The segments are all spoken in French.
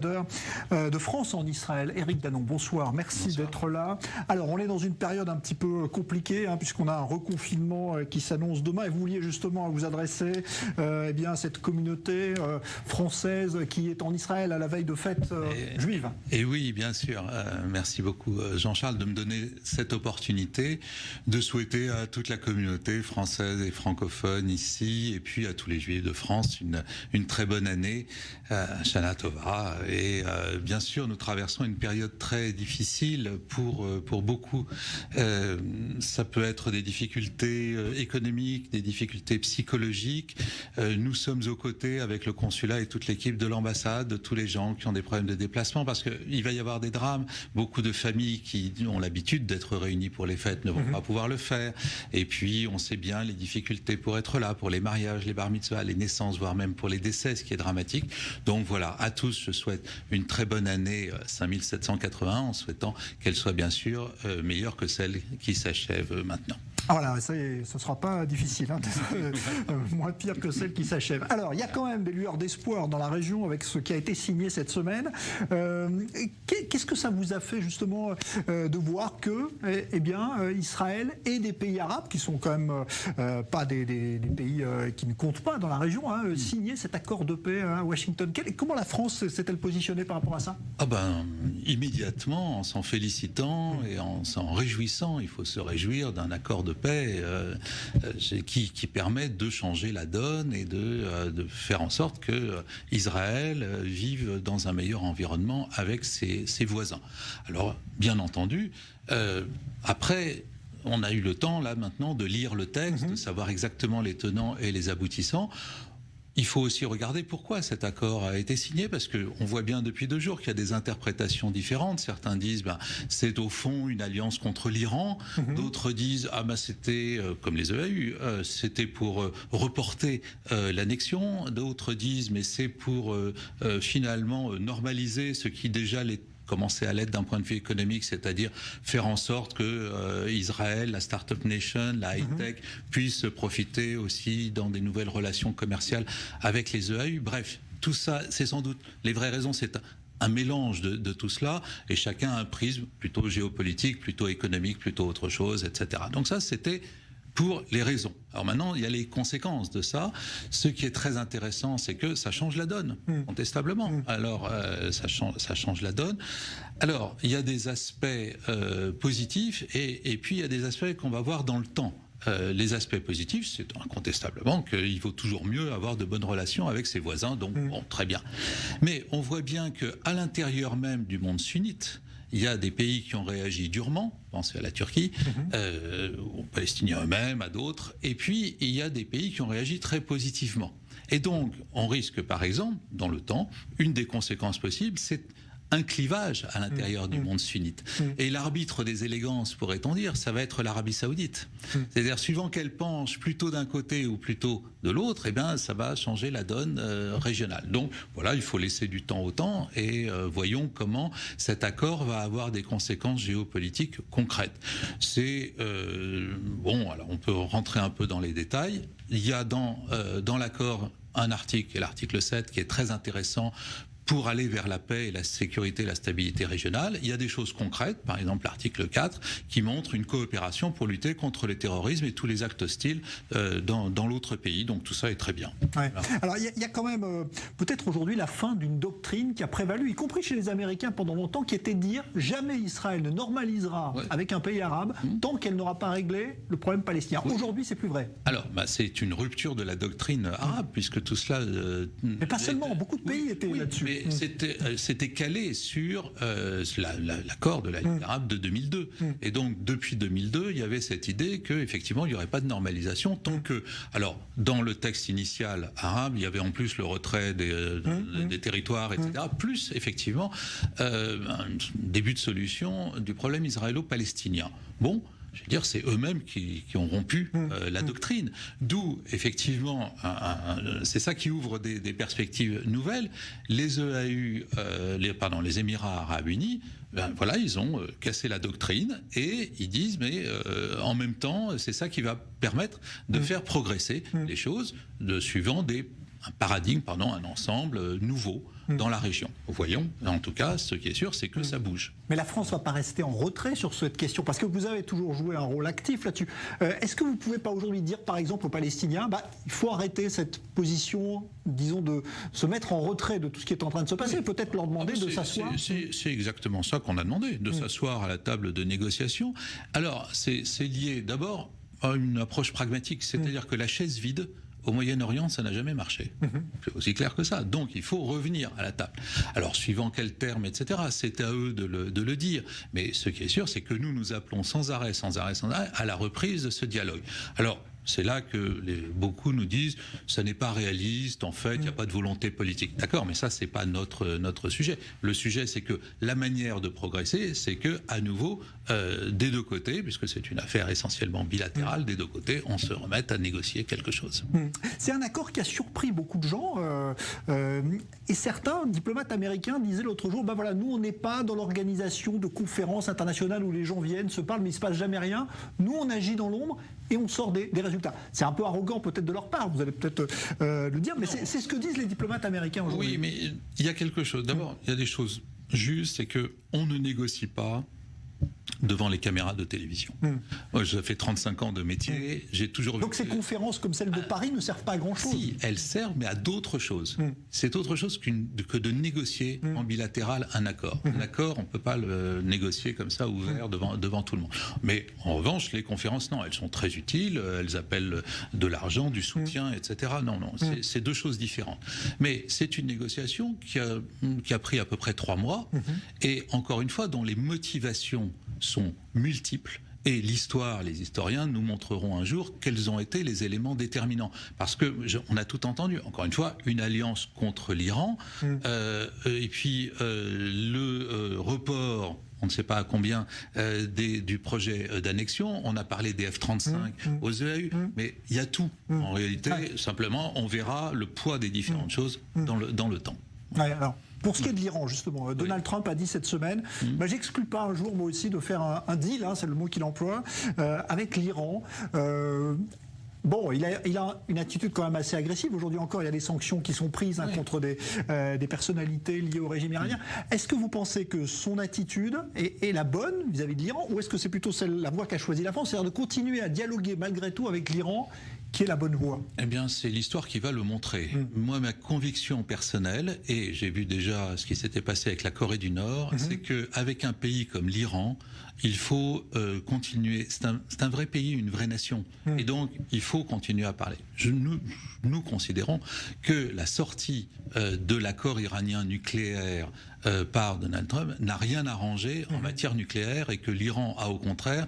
De France en Israël. Éric Danon, bonsoir, merci d'être là. Alors on est dans une période un petit peu compliquée puisqu'on a un reconfinement qui s'annonce demain et vous vouliez justement vous adresser à cette communauté française qui est en Israël à la veille de fêtes juives. Et oui, bien sûr. Merci beaucoup Jean-Charles de me donner cette opportunité de souhaiter à toute la communauté française et francophone ici et puis à tous les Juifs de France une très bonne année, Shana Tova. Et bien sûr, nous traversons une période très difficile pour beaucoup. Ça peut être des difficultés économiques, des difficultés psychologiques. Nous sommes aux côtés avec le consulat et toute l'équipe de l'ambassade, de tous les gens qui ont des problèmes de déplacement, parce qu'il va y avoir des drames. Beaucoup de familles qui ont l'habitude d'être réunies pour les fêtes ne vont pas pouvoir le faire. Et puis, on sait bien les difficultés pour être là, pour les mariages, les bar mitzvahs, les naissances, voire même pour les décès, ce qui est dramatique. Donc voilà, à tous, je souhaite une très bonne année 5780 en souhaitant qu'elle soit bien sûr meilleure que celle qui s'achève maintenant. Voilà, ce ne sera pas difficile, moins pire que celle qui s'achève. Alors, il y a quand même des lueurs d'espoir dans la région avec ce qui a été signé cette semaine. Qu'est-ce que ça vous a fait justement de voir que, Israël et des pays arabes, qui sont quand même pas des pays qui ne comptent pas dans la région, signer cet accord de paix à Washington. Comment la France s'est-elle positionnée par rapport à ça ? Immédiatement, en s'en félicitant et en s'en réjouissant. Il faut se réjouir d'un accord de paix qui permet de changer la donne et de faire en sorte que Israël vive dans un meilleur environnement avec ses voisins. Alors, bien entendu, après, on a eu le temps, là, maintenant, de lire le texte, de savoir exactement les tenants et les aboutissants. Il faut aussi regarder pourquoi cet accord a été signé, parce qu'on voit bien depuis 2 jours qu'il y a des interprétations différentes. Certains disent c'est au fond une alliance contre l'Iran, d'autres disent c'était, comme les EAU, c'était pour reporter l'annexion, d'autres disent mais c'est pour finalement normaliser ce qui déjà commencer à l'être d'un point de vue économique, c'est-à-dire faire en sorte que Israël, la Startup Nation, la high-tech, puisse profiter aussi dans des nouvelles relations commerciales avec les EAU. Bref, tout ça, c'est sans doute les vraies raisons, c'est un mélange de tout cela, et chacun a un prisme plutôt géopolitique, plutôt économique, plutôt autre chose, etc. Donc ça, c'était pour les raisons. Alors maintenant, il y a les conséquences de ça. Ce qui est très intéressant, c'est que ça change la donne, contestablement. Alors, ça change la donne. Alors, il y a des aspects positifs, et puis il y a des aspects qu'on va voir dans le temps. Les aspects positifs, c'est incontestablement qu'il vaut toujours mieux avoir de bonnes relations avec ses voisins, donc bon, très bien. Mais on voit bien qu'à l'intérieur même du monde sunnite, il y a des pays qui ont réagi durement, pensez à la Turquie, aux Palestiniens eux-mêmes, à d'autres, et puis il y a des pays qui ont réagi très positivement. Et donc, on risque par exemple, dans le temps, une des conséquences possibles, c'est un clivage à l'intérieur du monde sunnite. Et l'arbitre des élégances, pourrait-on dire, ça va être l'Arabie Saoudite. C'est-à-dire, suivant qu'elle penche plutôt d'un côté ou plutôt de l'autre, ça va changer la donne régionale. Donc, voilà, il faut laisser du temps au temps et voyons comment cet accord va avoir des conséquences géopolitiques concrètes. C'est, alors on peut rentrer un peu dans les détails. Il y a dans l'accord un article, l'article 7, qui est très intéressant pour aller vers la paix et la sécurité et la stabilité régionale. Il y a des choses concrètes, par exemple l'article 4, qui montre une coopération pour lutter contre le terrorisme et tous les actes hostiles dans l'autre pays. Donc tout ça est très bien. Ouais. Voilà. Alors il y a quand même peut-être aujourd'hui la fin d'une doctrine qui a prévalu, y compris chez les Américains pendant longtemps, qui était de dire jamais Israël ne normalisera avec un pays arabe tant qu'elle n'aura pas réglé le problème palestinien. Aujourd'hui, c'est plus vrai. Alors, c'est une rupture de la doctrine arabe, puisque tout cela... mais pas seulement, beaucoup de pays étaient là-dessus. Mais c'était calé sur l'accord de la Ligue arabe de 2002. Et donc, depuis 2002, il y avait cette idée qu'effectivement, il n'y aurait pas de normalisation tant que... Alors, dans le texte initial arabe, il y avait en plus le retrait des territoires, etc., plus, effectivement, un début de solution du problème israélo-palestinien. Bon, je veux dire, c'est eux-mêmes qui ont rompu la doctrine. D'où, effectivement, c'est ça qui ouvre des perspectives nouvelles. Les EAU, les Émirats Arabes Unis, voilà, ils ont cassé la doctrine et ils disent, mais en même temps, c'est ça qui va permettre de faire progresser les choses, suivant un paradigme, un ensemble nouveau. dans la région. Voyons, en tout cas, ce qui est sûr, c'est que ça bouge. Mais la France ne va pas rester en retrait sur cette question, parce que vous avez toujours joué un rôle actif là-dessus. Est-ce que vous ne pouvez pas aujourd'hui dire, par exemple, aux Palestiniens, il faut arrêter cette position, disons, de se mettre en retrait de tout ce qui est en train de se passer, peut-être leur demander de s'asseoir? C'est exactement ça qu'on a demandé, de s'asseoir à la table de négociation. Alors, c'est lié d'abord à une approche pragmatique, c'est-à-dire que la chaise vide, au Moyen-Orient, ça n'a jamais marché. C'est aussi clair que ça. Donc, il faut revenir à la table. Alors, suivant quels termes, etc., c'est à eux de le dire. Mais ce qui est sûr, c'est que nous appelons sans arrêt, à la reprise de ce dialogue. Alors, c'est là que beaucoup nous disent ça n'est pas réaliste, en fait, il n'y a pas de volonté politique. D'accord, mais ça, c'est pas notre sujet. Le sujet, c'est que la manière de progresser, c'est que, à nouveau, des deux côtés, puisque c'est une affaire essentiellement bilatérale, des deux côtés, on se remette à négocier quelque chose. C'est un accord qui a surpris beaucoup de gens. Et certains diplomates américains disaient l'autre jour, nous, on n'est pas dans l'organisation de conférences internationales où les gens viennent, se parlent, mais il ne se passe jamais rien. Nous, on agit dans l'ombre et on sort des résultats. C'est un peu arrogant peut-être de leur part, vous allez peut-être le dire, mais c'est ce que disent les diplomates américains aujourd'hui. Oui, mais il y a quelque chose. D'abord, il y a des choses justes, c'est qu'on ne négocie pas devant les caméras de télévision. Moi, j'ai fait 35 ans de métier, j'ai toujours vu... Donc ces conférences comme celle de Paris ne servent pas à grand-chose? Si, elles servent, mais à d'autres choses. C'est autre chose que de négocier en bilatéral un accord. Un accord, on ne peut pas le négocier comme ça, ouvert, devant tout le monde. Mais en revanche, les conférences, non, elles sont très utiles, elles appellent de l'argent, du soutien, etc. Non, c'est deux choses différentes. Mais c'est une négociation qui a pris à peu près 3 mois, et encore une fois, dont les motivations sont multiples, et l'histoire, les historiens nous montreront un jour quels ont été les éléments déterminants. Parce que on a tout entendu. Encore une fois, une alliance contre l'Iran, et puis le report, on ne sait pas à combien, du projet d'annexion. On a parlé des F-35 aux EAU, mais il y a tout. En réalité, simplement, on verra le poids des différentes choses dans le temps. Ouais, alors, pour ce qui est de l'Iran, justement, Donald Trump a dit cette semaine, j'exclus pas un jour, moi aussi, de faire un deal, c'est le mot qu'il emploie, avec l'Iran. Il a une attitude quand même assez agressive. Aujourd'hui encore, il y a des sanctions qui sont prises contre des personnalités liées au régime iranien. Est-ce que vous pensez que son attitude est la bonne vis-à-vis de l'Iran, ou est-ce que c'est plutôt la voie qu'a choisie la France, c'est-à-dire de continuer à dialoguer malgré tout avec l'Iran, qui est la bonne voie? Eh bien, c'est l'histoire qui va le montrer. Moi, ma conviction personnelle, et j'ai vu déjà ce qui s'était passé avec la Corée du Nord, c'est qu'avec un pays comme l'Iran, il faut continuer. C'est un vrai pays, une vraie nation. Et donc, il faut continuer à parler. Nous considérons que la sortie de l'accord iranien nucléaire par Donald Trump n'a rien arrangé en matière nucléaire, et que l'Iran a au contraire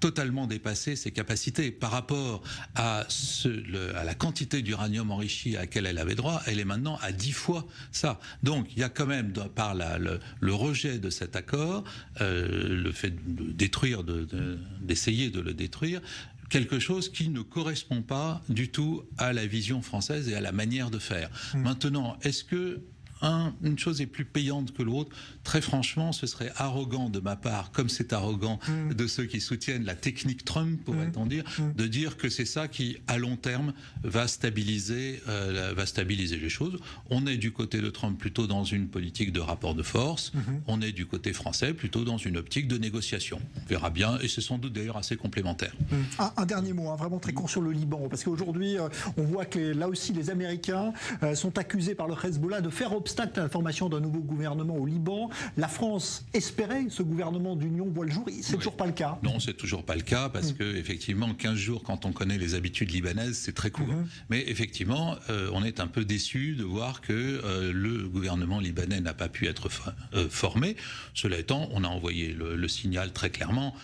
totalement dépassé ses capacités par rapport à la quantité d'uranium enrichi à laquelle elle avait droit. Elle est maintenant à 10 fois ça. Donc il y a quand même, par le rejet de cet accord, le fait de détruire, d'essayer de le détruire, quelque chose qui ne correspond pas du tout à la vision française et à la manière de faire. Maintenant, est-ce que une chose est plus payante que l'autre? Très franchement, ce serait arrogant de ma part, comme c'est arrogant de ceux qui soutiennent la technique Trump, pourrait-on dire, de dire que c'est ça qui, à long terme, va stabiliser les choses. On est du côté de Trump plutôt dans une politique de rapport de force, on est du côté français plutôt dans une optique de négociation. On verra bien, et c'est sans doute d'ailleurs assez complémentaire. Un dernier mot, vraiment très court sur le Liban, parce qu'aujourd'hui, on voit que là aussi, les Américains sont accusés par le Hezbollah de faire obstacle à la formation d'un nouveau gouvernement au Liban. La France espérait ce gouvernement d'union voit le jour. C'est toujours pas le cas. Non, c'est toujours pas le cas, parce que effectivement, 15 jours, quand on connaît les habitudes libanaises, c'est très court. Mais effectivement, on est un peu déçu de voir que le gouvernement libanais n'a pas pu être formé. Cela étant, on a envoyé le signal très clairement.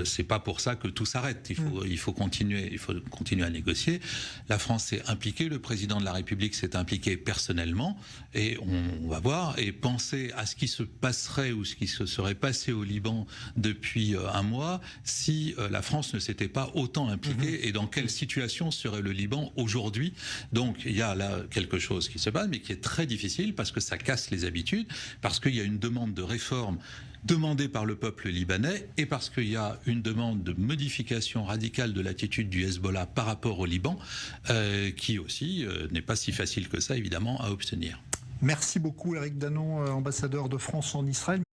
C'est pas pour ça que tout s'arrête. Il faut continuer à négocier. La France s'est impliquée, le président de la République s'est impliqué personnellement, et on va voir, et penser à ce qui se passerait ou ce qui se serait passé au Liban depuis un mois si la France ne s'était pas autant impliquée, et dans quelle situation serait le Liban aujourd'hui. Donc il y a là quelque chose qui se passe, mais qui est très difficile, parce que ça casse les habitudes, parce qu'il y a une demande de réforme demandée par le peuple libanais, et parce qu'il y a une demande de modification radicale de l'attitude du Hezbollah par rapport au Liban, qui aussi n'est pas si facile que ça, évidemment, à obtenir. Merci beaucoup Éric Danon, ambassadeur de France en Israël.